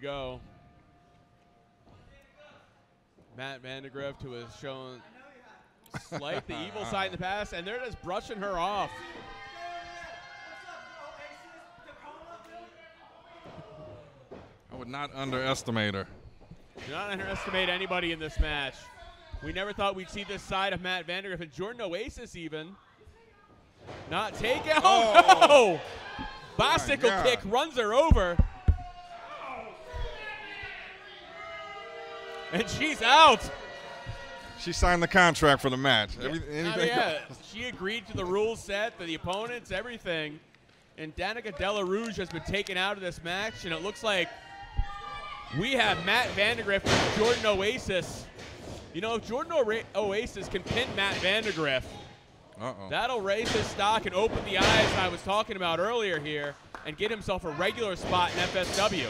go. Matt Vandagriff, who has shown slight the evil side in the past, and they're just brushing her off. I would not underestimate her. Do not underestimate anybody in this match. We never thought we'd see this side of Matt Vandagriff, and Jordan Oasis even. Not taken. Oh, no! Bicycle kick runs her over. And she's out. She signed the contract for the match. Yeah, she agreed to the rules set, for the opponents, everything. And Danika Della Rouge has been taken out of this match, and it looks like we have Matt Vandagriff and Jordan Oasis. You know, if Jordan Oasis can pin Matt Vandagriff, that'll raise his stock and open the eyes I was talking about earlier here and get himself a regular spot in FSW.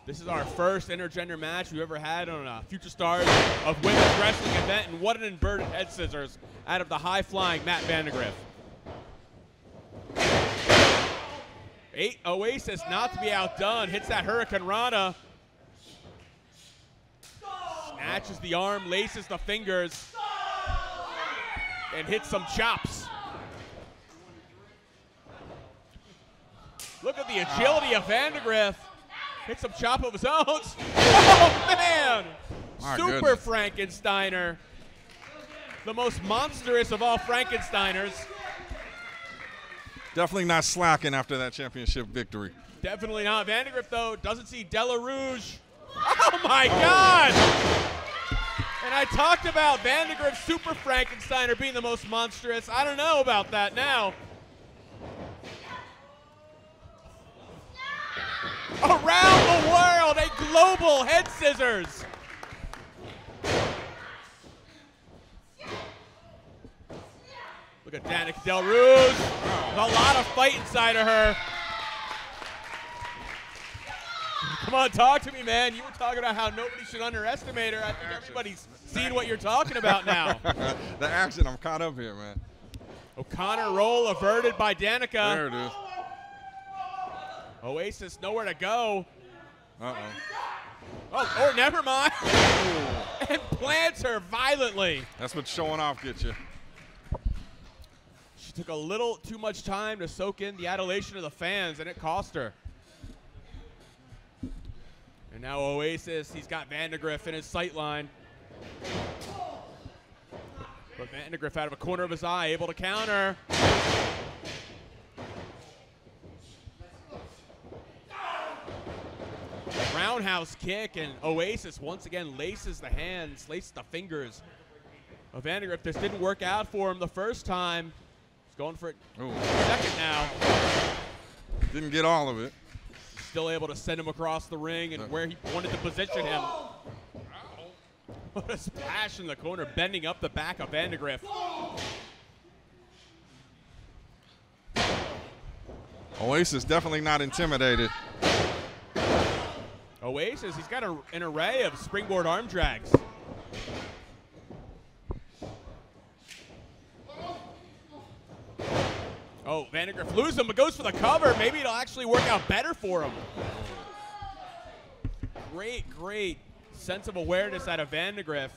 This is our first intergender match we've ever had on a Future Stars of Women's Wrestling event, and what an inverted head scissors out of the high-flying Matt Vandagriff. Oasis, not to be outdone, hits that Hurricane Rana. Snatches the arm, laces the fingers, and hits some chops. Look at the agility of Vandagriff. Hits some chop of his own. Oh, man! Super Frankensteiner. The most monstrous of all Frankensteiners. Definitely not slacking after that championship victory. Definitely not. Vandagriff, though, doesn't see Della Rouge. Oh, my God! And I talked about Vandagriff Super Frankensteiner being the most monstrous. I don't know about that now. Around the world, a global head scissors. Look at Danika Della Rouge. There's a lot of fight inside of her. Come on, talk to me, man. You were talking about how nobody should underestimate her. I think everybody's seen what you're talking about now. The action, I'm caught up here, man. O'Connor roll averted by Danika. There it is. Oasis nowhere to go. Uh-oh. Oh, or never mind. And plants her violently. That's what showing off gets you. She took a little too much time to soak in the adulation of the fans, and it cost her. And now Oasis, he's got Vandagriff in his sight line. But Vandagriff out of a corner of his eye, able to counter. Roundhouse kick, and Oasis once again laces the hands, laces the fingers of Vandagriff. This didn't work out for him the first time. He's going for it second now. Didn't get all of it. Still able to send him across the ring and where he wanted to position him. What a splash in the corner, bending up the back of Vandagriff. Oasis definitely not intimidated. Oasis, he's got an array of springboard arm drags. Oh, Vandagriff loses him, but goes for the cover. Maybe it'll actually work out better for him. Great, great sense of awareness out of Vandagriff.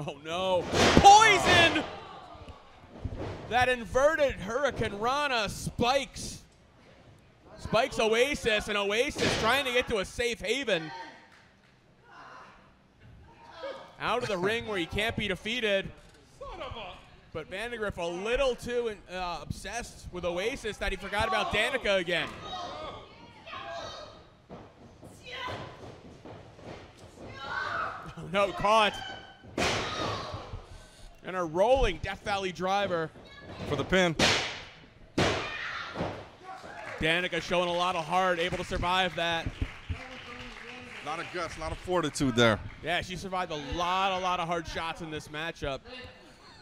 Oh no, poison! That inverted Hurricane Rana spikes Oasis, and Oasis trying to get to a safe haven. Out of the ring where he can't be defeated. But Vandagriff a little too obsessed with Oasis that he forgot about Danika again. Oh no, caught. And a rolling Death Valley driver. For the pin. Danika showing a lot of heart, able to survive that. A lot of guts, a lot of fortitude there. Yeah, she survived a lot of hard shots in this matchup.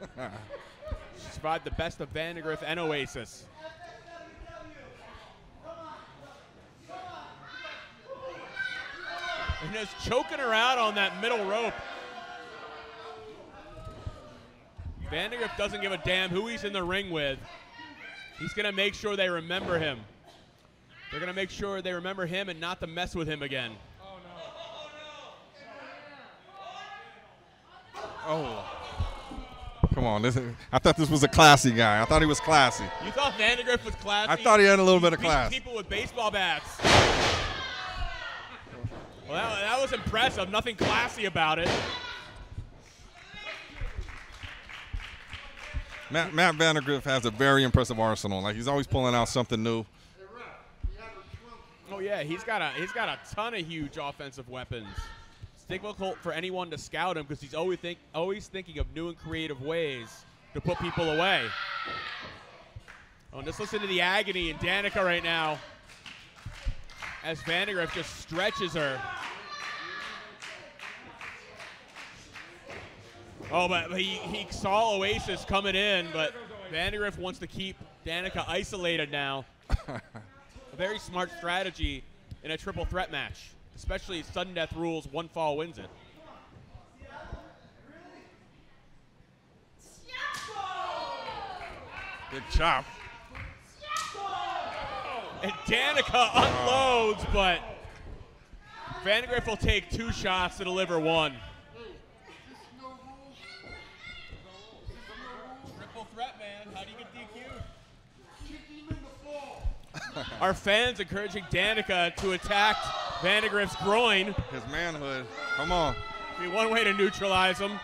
She survived the best of Vandagriff and Oasis. And is choking her out on that middle rope. Vandagriff doesn't give a damn who he's in the ring with. He's going to make sure they remember him. They're going to make sure they remember him and not to mess with him again. Oh. Come on. I thought this was a classy guy. I thought he was classy. You thought Vandagriff was classy? I thought he had a little bit of class. People with baseball bats. Well, that was impressive. Nothing classy about it. Matt Vandagriff has a very impressive arsenal. Like, he's always pulling out something new. Oh yeah, he's got a ton of huge offensive weapons. It's difficult for anyone to scout him because he's always thinking of new and creative ways to put people away. Oh, and just listen to the agony in Danika right now as Vandagriff just stretches her. Oh, but he saw Oasis coming in, but Vandagriff wants to keep Danika isolated now. A very smart strategy in a triple threat match, especially sudden death rules, one fall wins it. Big chop. And Danika unloads, but Vandagriff will take 2 shots to deliver 1. Triple threat, man. How do you get DQ'd? Our fans encouraging Danika to attack Vandagriff's groin. His manhood. Come on. Be one way to neutralize him.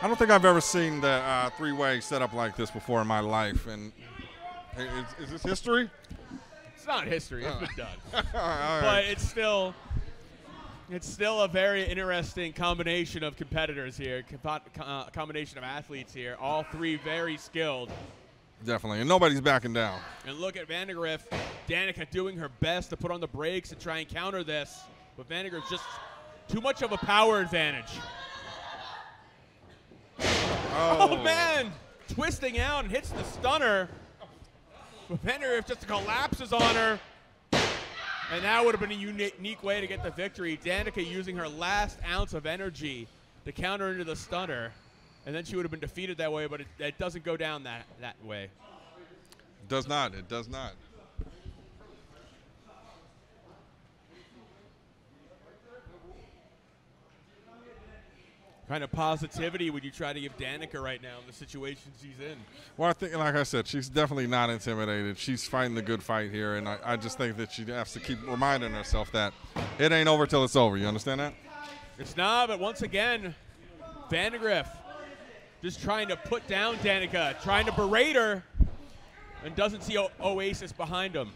I don't think I've ever seen the three-way set up like this before in my life. And is this history? It's not history. It's been done. All right. But it's still a very interesting combination of competitors here, combination of athletes here. All 3 very skilled. Definitely, and nobody's backing down. And look at Vandagriff. Danika doing her best to put on the brakes and try and counter this. But Vandagriff just too much of a power advantage. Oh man! Twisting out and hits the stunner. But Vandagriff just collapses on her. And that would have been a unique way to get the victory. Danika using her last ounce of energy to counter into the stunner. And then she would have been defeated that way, but it doesn't go down that way. It does not. It does not. What kind of positivity would you try to give Danika right now in the situation she's in? Well, I think, like I said, she's definitely not intimidated. She's fighting the good fight here, and I just think that she has to keep reminding herself that it ain't over till it's over. You understand that? It's not, but once again, Vandagriff just trying to put down Danika, trying to berate her, and doesn't see Oasis behind him.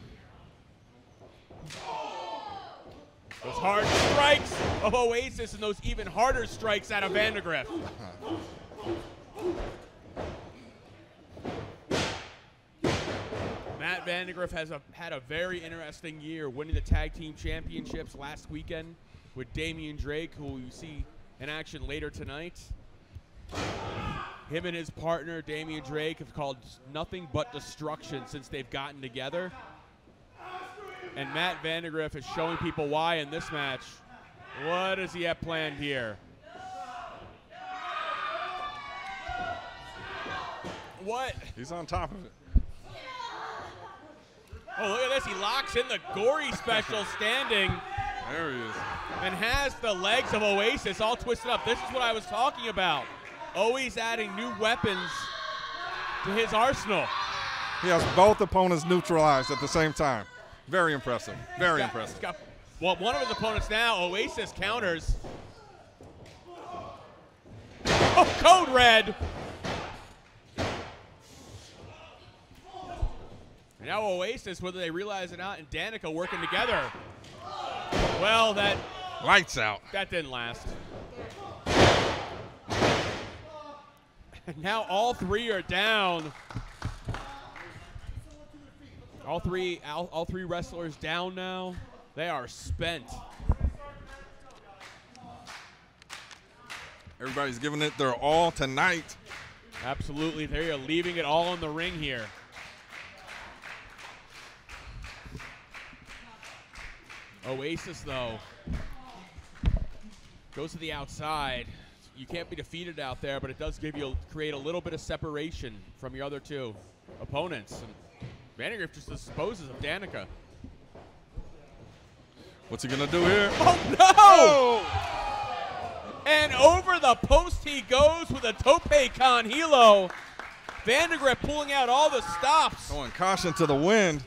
Those hard strikes of Oasis and those even harder strikes out of Vandagriff. Matt Vandagriff has had a very interesting year, winning the tag team championships last weekend with Damian Drake, who you see in action later tonight. Him and his partner, Damian Drake, have called nothing but destruction since they've gotten together. And Matt Vandagriff is showing people why in this match. What does he have planned here? What? He's on top of it. Oh, look at this. He locks in the gory special standing. There he is. And has the legs of Oasis all twisted up. This is what I was talking about. Always adding new weapons to his arsenal. He has both opponents neutralized at the same time. Very impressive. Very impressive. Well, one of his opponents now, Oasis, counters. Oh, code red. And now Oasis, whether they realize it or not, and Danika working together. Well, that lights out. That didn't last. And now all 3 are down. All three wrestlers down now. They are spent. Everybody's giving it their all tonight. Absolutely. They are leaving it all in the ring here. Oasis, though, goes to the outside. You can't be defeated out there, but it does create a little bit of separation from your other two opponents. And Vandagriff just disposes of Danika. What's he gonna do here? Oh no! And over the post he goes with a tope con hilo. Vandagriff pulling out all the stops. Going caution to the wind.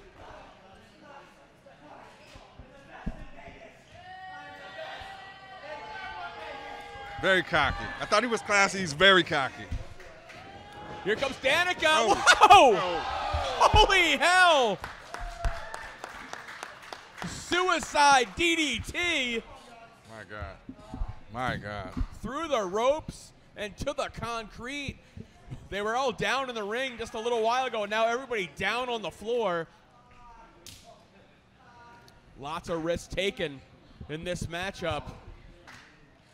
Very cocky. I thought he was classy. He's very cocky. Here comes Danika. Oh. Whoa! Oh. Holy hell! Suicide DDT. My God. My God. Through the ropes and to the concrete. They were all down in the ring just a little while ago, and now everybody down on the floor. Lots of risks taken in this matchup.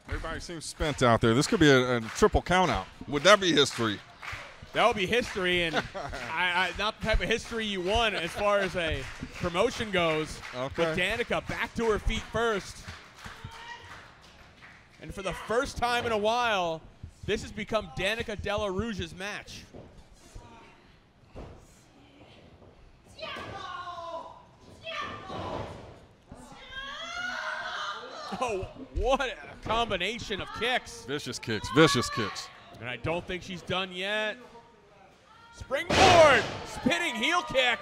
Everybody seems spent out there. This could be a triple countout. Would that be history? That would be history, and not the type of history you want as far as a promotion goes. Okay. But Danika back to her feet first. And for the first time in a while, this has become Danika Della Rouge's match. Oh, what a combination of kicks. Vicious kicks. Vicious kicks. And I don't think she's done yet. Springboard, spinning heel kick.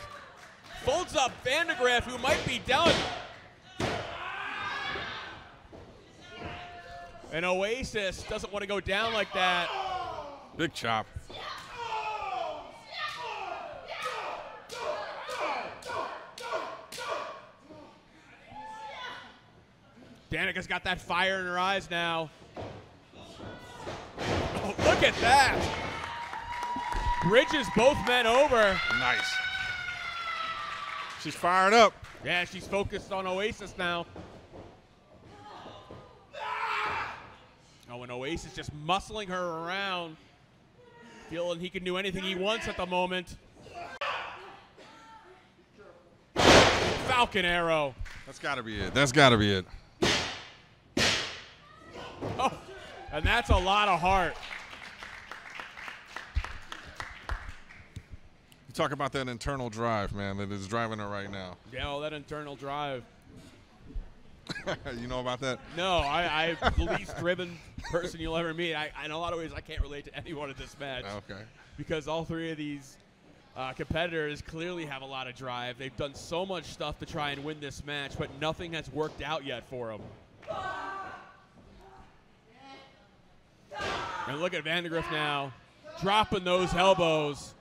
Folds up Vandagriff, who might be done. And Oasis doesn't want to go down like that. Big chop. Danika's got that fire in her eyes now. Oh, look at that. Bridges both men over. Nice. She's fired up. Yeah, she's focused on Oasis now. Oh, and Oasis just muscling her around, feeling he can do anything he wants at the moment. Falcon arrow. That's got to be it. That's got to be it. Oh, and that's a lot of heart. You talk about that internal drive, man, that is driving her right now. Yeah, well, that internal drive. You know about that? No, I'm the least driven person you'll ever meet. In a lot of ways, I can't relate to anyone in this match. Okay. Because all three of these competitors clearly have a lot of drive. They've done so much stuff to try and win this match, but nothing has worked out yet for them. And look at Vandagriff now, dropping those elbows.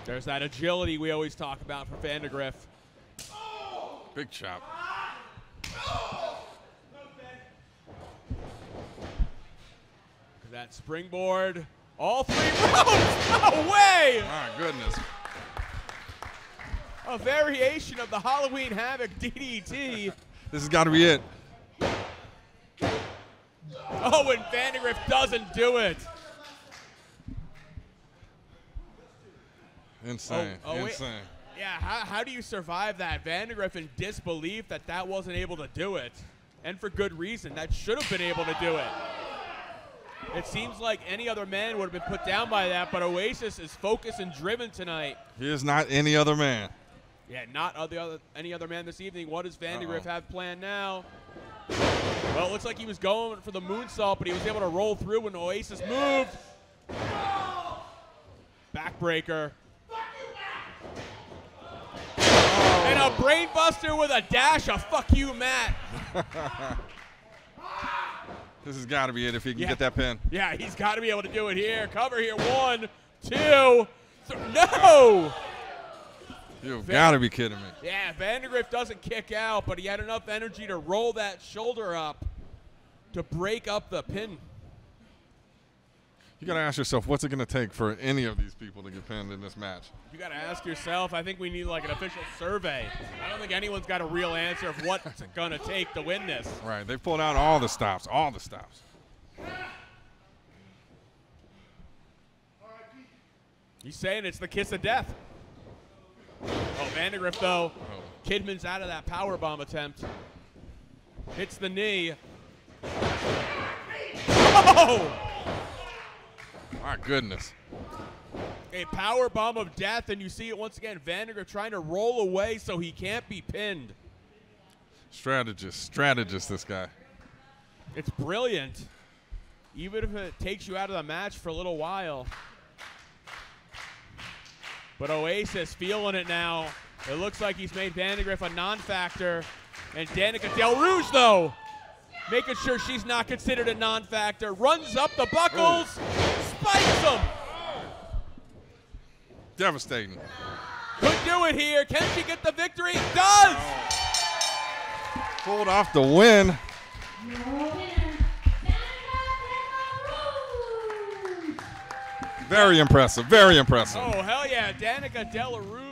There's that agility we always talk about for Vandagriff. Big chop. That springboard, all three ropes, no way! My goodness. A variation of the Halloween Havoc DDT. This has got to be it. Oh, and Vandagriff doesn't do it. Insane. Wait. Insane. Yeah, how do you survive that? Vandagriff in disbelief that wasn't able to do it. And for good reason. That should have been able to do it. It seems like any other man would have been put down by that, but Oasis is focused and driven tonight. He is not any other man. Yeah, not any other man this evening. What does Vandagriff have planned now? Well, it looks like he was going for the moonsault, but he was able to roll through when Oasis moved. Backbreaker. And a brainbuster with a dash of fuck you, Matt. This has got to be it if he can get that pin. Yeah, he's got to be able to do it here. Cover here. 1, 2, 3. No! You've got to be kidding me. Yeah, Vandagriff doesn't kick out, but he had enough energy to roll that shoulder up to break up the pin. You got to ask yourself, what's it going to take for any of these people to get pinned in this match? You got to ask yourself. I think we need like an official survey. I don't think anyone's got a real answer of what's it going to take to win this. Right. They've pulled out all the stops. All the stops. He's saying it's the kiss of death. Oh, Vandagriff, though. Kidman's out of that powerbomb attempt. Hits the knee. Oh! My goodness. A powerbomb of death, and you see it once again. Vandagriff trying to roll away so he can't be pinned. Strategist, this guy. It's brilliant. Even if it takes you out of the match for a little while. But Oasis feeling it now. It looks like he's made Vandagriff a non-factor. And Danika Del Rouge, though, making sure she's not considered a non-factor. Runs up the buckles, spikes him. Devastating. Could do it here. Can she get the victory? Does! Pulled off the win. Very impressive, very impressive. Oh, hell yeah. Danika Del Rouge